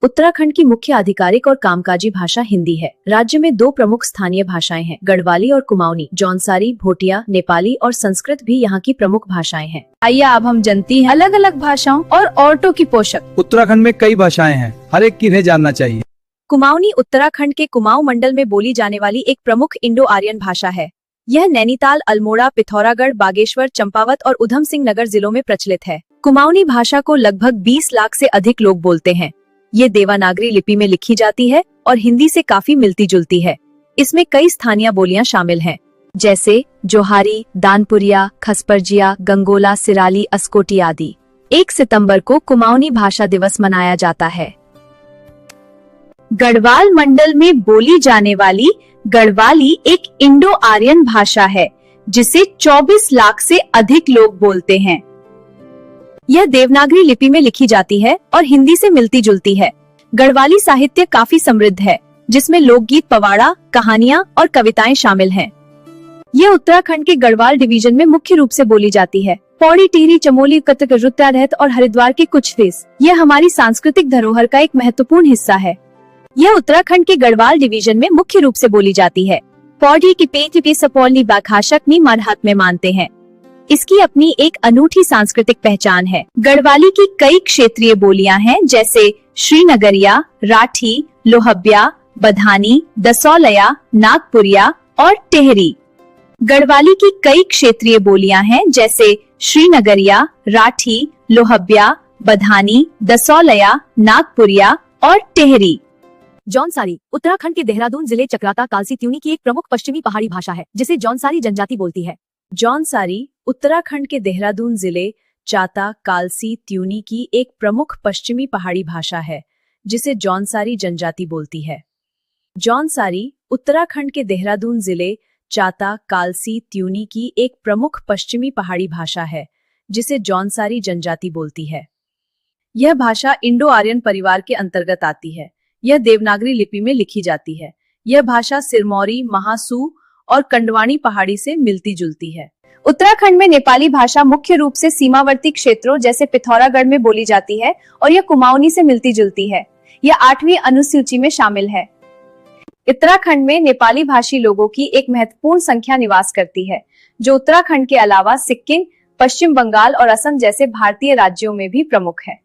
उत्तराखंड की मुख्य आधिकारिक और कामकाजी भाषा हिंदी है। राज्य में दो प्रमुख स्थानीय भाषाएं हैं, गढ़वाली और कुमाऊनी। जौनसारी, भोटिया, नेपाली और संस्कृत भी यहाँ की प्रमुख भाषाएं हैं। आइए अब हम जानती हैं अलग अलग भाषाओं और औरतों की पोशाक। उत्तराखंड में कई भाषाएं हैं, हर एक की इन्हें जानना चाहिए। कुमाऊनी उत्तराखंड के कुमाऊं मंडल में बोली जाने वाली एक प्रमुख इंडो आर्यन भाषा है। यह नैनीताल, अल्मोड़ा, पिथौरागढ़, बागेश्वर, चंपावत और उधम सिंह नगर जिलों में प्रचलित है। कुमाऊनी भाषा को लगभग 20 लाख से अधिक लोग बोलते हैं। ये देवनागरी लिपि में लिखी जाती है और हिंदी से काफी मिलती जुलती है। इसमें कई स्थानीय बोलियां शामिल हैं, जैसे जोहारी, दानपुरिया, खसपरजिया, गंगोला, सिराली, अस्कोटी आदि। 1 सितंबर को कुमाऊनी भाषा दिवस मनाया जाता है। गढ़वाल मंडल में बोली जाने वाली गढ़वाली एक इंडो आर्यन भाषा है, जिसे 24 लाख से अधिक लोग बोलते हैं। यह देवनागरी लिपि में लिखी जाती है और हिंदी से मिलती जुलती है। गढ़वाली साहित्य काफी समृद्ध है, जिसमें लोकगीत, पवाड़ा, कहानियां और कविताएं शामिल हैं। यह उत्तराखंड के गढ़वाल डिवीजन में मुख्य रूप से बोली जाती है। पौड़ी, टिहरी, चमोली, कतक, रुद्रप्रयाग और हरिद्वार के कुछ फेस यह हमारी सांस्कृतिक धरोहर का एक महत्वपूर्ण हिस्सा है। यह उत्तराखंड के गढ़वाल डिवीजन में मुख्य रूप से बोली जाती है। पौड़ी की पेट पे सपौली भाषाकनी मरहत में मानते हैं। इसकी अपनी एक अनूठी सांस्कृतिक पहचान है। गढ़वाली की कई क्षेत्रीय बोलियां हैं, जैसे श्रीनगरिया, राठी, लोहब्या, बधानी, दसौलया, नागपुरिया और टेहरी। गढ़वाली की कई क्षेत्रीय बोलियां हैं, जैसे श्रीनगरिया, राठी, लोहब्या, बधानी, दसौलया, नागपुरिया और टेहरी। जौनसारी उत्तराखंड के देहरादून जिले चक्राता कालसी त्यूनी की एक प्रमुख पश्चिमी पहाड़ी भाषा है, जिसे जौनसारी जनजाति बोलती है। जौनसारी उत्तराखंड के देहरादून जिले चाता कालसी त्यूनी की एक प्रमुख पश्चिमी पहाड़ी भाषा है, जिसे जौनसारी जनजाति बोलती है। जौनसारी उत्तराखंड के देहरादून जिले चाता कालसी त्यूनी की एक प्रमुख पश्चिमी पहाड़ी भाषा है, जिसे जौनसारी जनजाति बोलती है। यह भाषा इंडो आर्यन परिवार के अंतर्गत आती है। यह देवनागरी लिपि में लिखी जाती है। यह भाषा सिरमौरी, महासू और कंडवानी पहाड़ी से मिलती जुलती है। उत्तराखंड में नेपाली भाषा मुख्य रूप से सीमावर्ती क्षेत्रों जैसे पिथौरागढ़ में बोली जाती है और यह कुमाऊनी से मिलती जुलती है। यह 8वीं अनुसूची में शामिल है। उत्तराखंड में नेपाली भाषी लोगों की एक महत्वपूर्ण संख्या निवास करती है, जो उत्तराखंड के अलावा सिक्किम, पश्चिम बंगाल और असम जैसे भारतीय राज्यों में भी प्रमुख है।